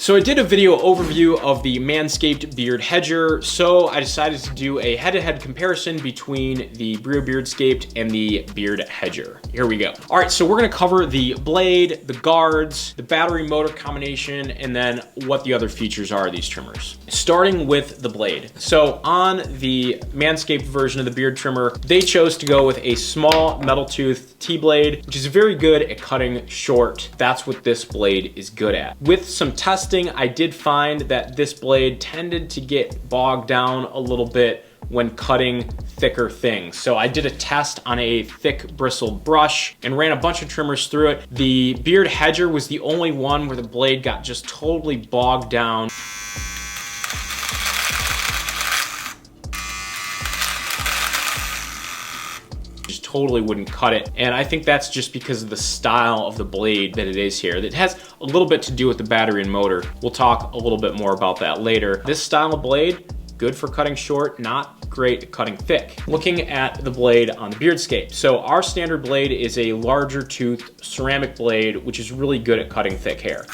So I did a video overview of the Manscaped Beard Hedger, so I decided to do a head-to-head comparison between the Brio Beardscape and the Beard Hedger. Here we go. All right, so we're gonna cover the blade, the guards, the battery motor combination, and then what the other features are of these trimmers. Starting with the blade. So on the Manscaped version of the beard trimmer, they chose to go with a small metal tooth T-blade, which is very good at cutting short. That's what this blade is good at. With some testing, I did find that this blade tended to get bogged down a little bit when cutting thicker things. So I did a test on a thick bristled brush and ran a bunch of trimmers through it. The Beard Hedger was the only one where the blade got just totally bogged down. Totally wouldn't cut it. And I think that's just because of the style of the blade that it is here. That has a little bit to do with the battery and motor. We'll talk a little bit more about that later. This style of blade, good for cutting short, not great at cutting thick. Looking at the blade on the Beardscape. So our standard blade is a larger tooth ceramic blade, which is really good at cutting thick hair.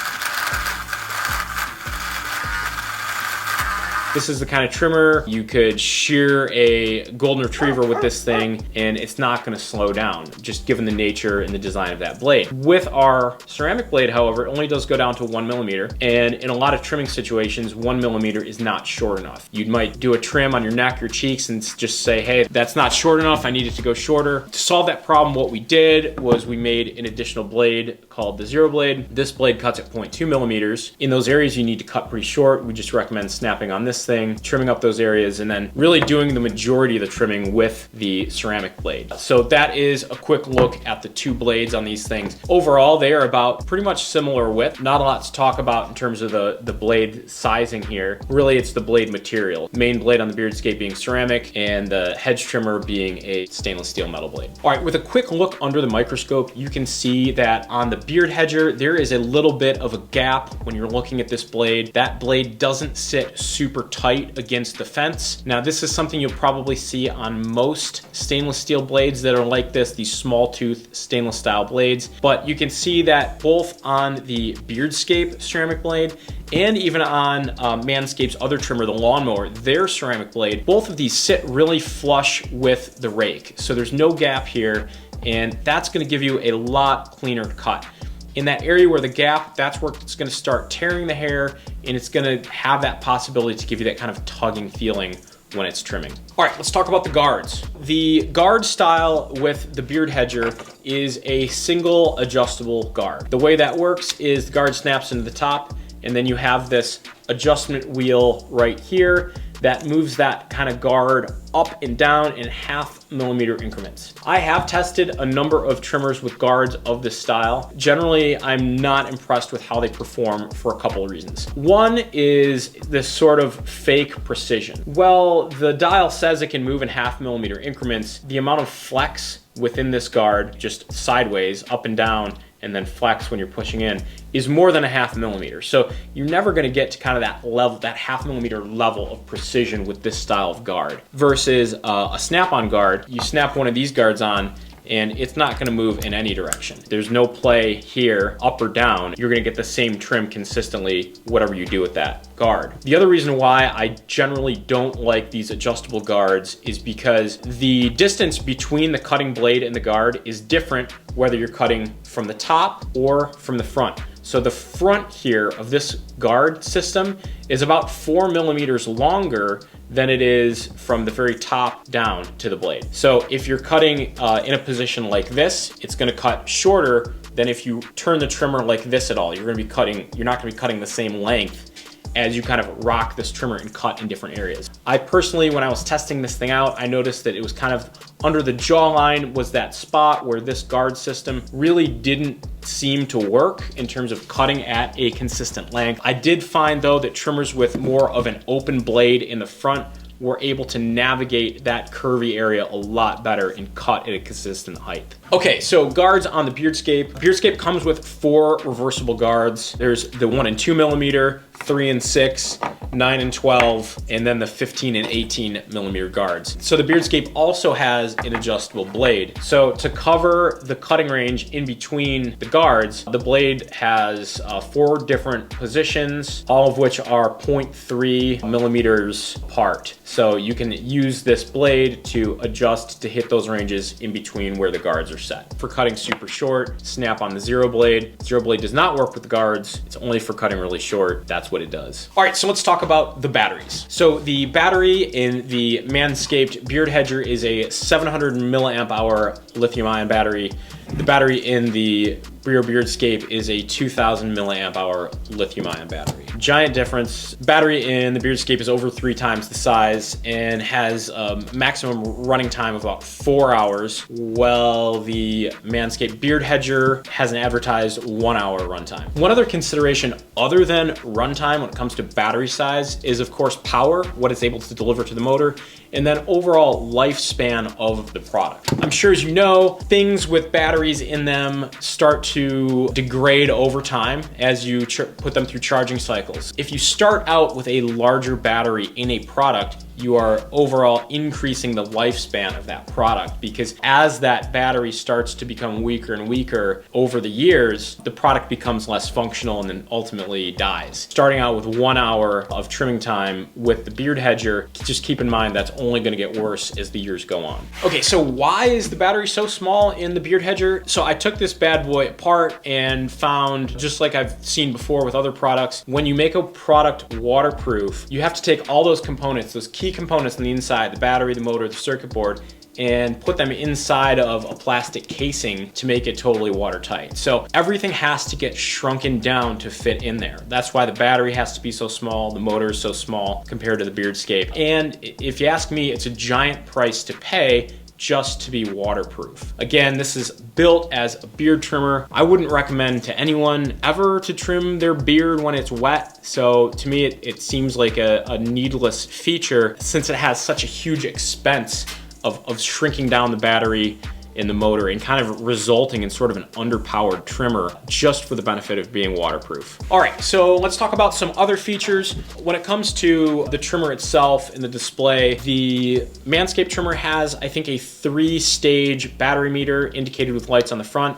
This is the kind of trimmer you could shear a golden retriever with this thing and it's not gonna slow down, just given the nature and the design of that blade. With our ceramic blade, however, it only does go down to 1 millimeter, and in a lot of trimming situations, 1 millimeter is not short enough. You might do a trim on your neck, your cheeks, and just say, hey, that's not short enough, I need it to go shorter. To solve that problem, what we did was we made an additional blade called the Zero Blade. This blade cuts at 0.2 millimeters. In those areas you need to cut pretty short, we just recommend snapping on this thing, trimming up those areas, and then really doing the majority of the trimming with the ceramic blade. So that is a quick look at the two blades on these things. Overall, they are about pretty much similar width. Not a lot to talk about in terms of the blade sizing here. Really, it's the blade material. Main blade on the Beardscape being ceramic and the hedge trimmer being a stainless steel metal blade. All right, with a quick look under the microscope, you can see that on the Beard Hedger, there is a little bit of a gap when you're looking at this blade. That blade doesn't sit super tight against the fence. Now, this is something you'll probably see on most stainless steel blades that are like this, these small tooth stainless style blades. But you can see that both on the Beardscape ceramic blade and even on Manscaped's other trimmer, the lawnmower, their ceramic blade, both of these sit really flush with the rake. So there's no gap here, and that's gonna give you a lot cleaner cut. In that area where the gap, that's where it's gonna start tearing the hair, and it's gonna have that possibility to give you that kind of tugging feeling when it's trimming. All right, let's talk about the guards. The guard style with the Beard Hedger is a single adjustable guard. The way that works is the guard snaps into the top, and then you have this adjustment wheel right here that moves that kind of guard up and down in 0.5 millimeter increments. I have tested a number of trimmers with guards of this style. Generally, I'm not impressed with how they perform for a couple of reasons. One is this sort of fake precision. Well, the dial says it can move in 0.5 millimeter increments. The amount of flex within this guard, just sideways, up and down, and then flex when you're pushing in, is more than 0.5 millimeter. So you're never gonna get to kind of that level, that 0.5 millimeter level of precision with this style of guard. Versus a snap-on guard, you snap one of these guards on, and it's not gonna move in any direction. There's no play here, up or down. You're gonna get the same trim consistently, whatever you do with that guard. The other reason why I generally don't like these adjustable guards is because the distance between the cutting blade and the guard is different whether you're cutting from the top or from the front. So the front here of this guard system is about 4 millimeters longer than it is from the very top down to the blade. So if you're cutting in a position like this, it's gonna cut shorter than if you turn the trimmer like this at all. You're not gonna be cutting the same length as you kind of rock this trimmer and cut in different areas. I personally, when I was testing this thing out, I noticed that it was kind of under the jawline was that spot where this guard system really didn't seem to work in terms of cutting at a consistent length. I did find though that trimmers with more of an open blade in the front we're able to navigate that curvy area a lot better and cut at a consistent height. Okay, so guards on the Beardscape. Beardscape comes with 4 reversible guards. There's the 1 and 2 millimeter, 3 and 6, 9 and 12, and then the 15 and 18 millimeter guards. So the Beardscape also has an adjustable blade. So to cover the cutting range in between the guards, the blade has 4 different positions, all of which are 0.3 millimeters apart. So you can use this blade to adjust to hit those ranges in between where the guards are set. For cutting super short, snap on the zero blade. Zero blade does not work with the guards. It's only for cutting really short. That's what it does. All right, so let's talk about the batteries. So the battery in the Manscaped Beard Hedger is a 700 milliamp hour lithium ion battery. The battery in the Brio Beardscape is a 2000 milliamp hour lithium ion battery. Giant difference. Battery in the Beardscape is over 3 times the size and has a maximum running time of about 4 hours, while the Manscaped Beard Hedger has an advertised 1 hour runtime. One other consideration other than runtime when it comes to battery size is of course power, what it's able to deliver to the motor, and then overall lifespan of the product. I'm sure as you know, things with batteries in them start to degrade over time as you put them through charging cycles. If you start out with a larger battery in a product, you are overall increasing the lifespan of that product, because as that battery starts to become weaker and weaker over the years, the product becomes less functional and then ultimately dies. Starting out with 1 hour of trimming time with the Beard Hedger, just keep in mind that's only going to get worse as the years go on. Okay, so why is the battery so small in the Beard Hedger? So I took this bad boy apart and found, just like I've seen before with other products, when you make a product waterproof, you have to take all those components, those key components on the inside, the battery, the motor, the circuit board, and put them inside of a plastic casing to make it totally watertight. So everything has to get shrunken down to fit in there. That's why the battery has to be so small, the motor is so small compared to the Beardscape. And if you ask me, it's a giant price to pay just to be waterproof. Again, this is built as a beard trimmer. I wouldn't recommend to anyone ever to trim their beard when it's wet. So to me, it seems like a needless feature since it has such a huge expense of shrinking down the battery in the motor and kind of resulting in sort of an underpowered trimmer just for the benefit of being waterproof. All right, so let's talk about some other features. When it comes to the trimmer itself and the display, the Manscaped trimmer has, I think, a 3-stage battery meter indicated with lights on the front.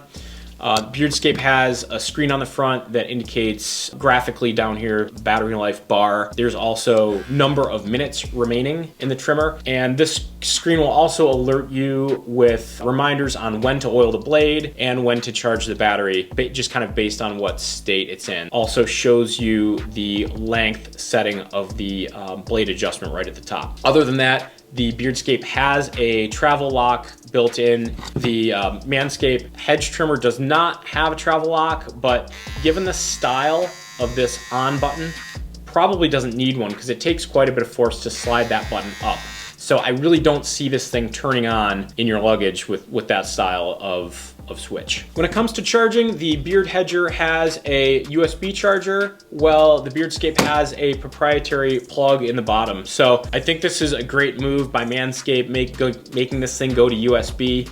Beardscape has a screen on the front that indicates graphically down here battery life bar. There's also number of minutes remaining in the trimmer, and this screen will also alert you with reminders on when to oil the blade and when to charge the battery, just kind of based on what state it's in. Also shows you the length setting of the blade adjustment right at the top. Other than that, the Beardscape has a travel lock built in. The Manscaped hedge trimmer does not have a travel lock, but given the style of this on button, probably doesn't need one because it takes quite a bit of force to slide that button up. So I really don't see this thing turning on in your luggage with that style of switch. When it comes to charging, the Beard Hedger has a USB charger, while the Beardscape has a proprietary plug in the bottom. So I think this is a great move by Manscaped, making this thing go to USB.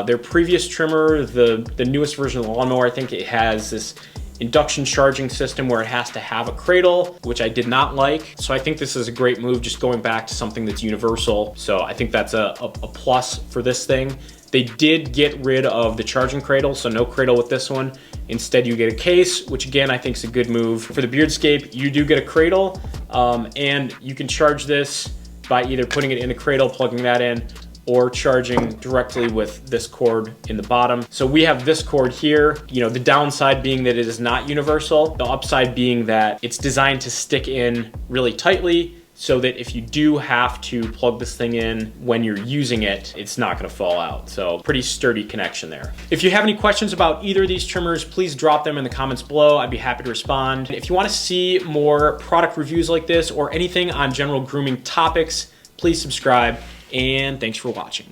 Their previous trimmer, the newest version of the lawnmower, I think it has this induction charging system where it has to have a cradle, which I did not like. So I think this is a great move, just going back to something that's universal. So I think that's a plus for this thing. They did get rid of the charging cradle, so no cradle with this one. Instead, you get a case, which again, I think is a good move. For the Beardscape, you do get a cradle, and you can charge this by either putting it in the cradle, plugging that in, or charging directly with this cord in the bottom. So we have this cord here, the downside being that it is not universal, the upside being that it's designed to stick in really tightly, so that if you do have to plug this thing in when you're using it, it's not gonna fall out. So pretty sturdy connection there. If you have any questions about either of these trimmers, please drop them in the comments below. I'd be happy to respond. If you wanna see more product reviews like this or anything on general grooming topics, please subscribe, and thanks for watching.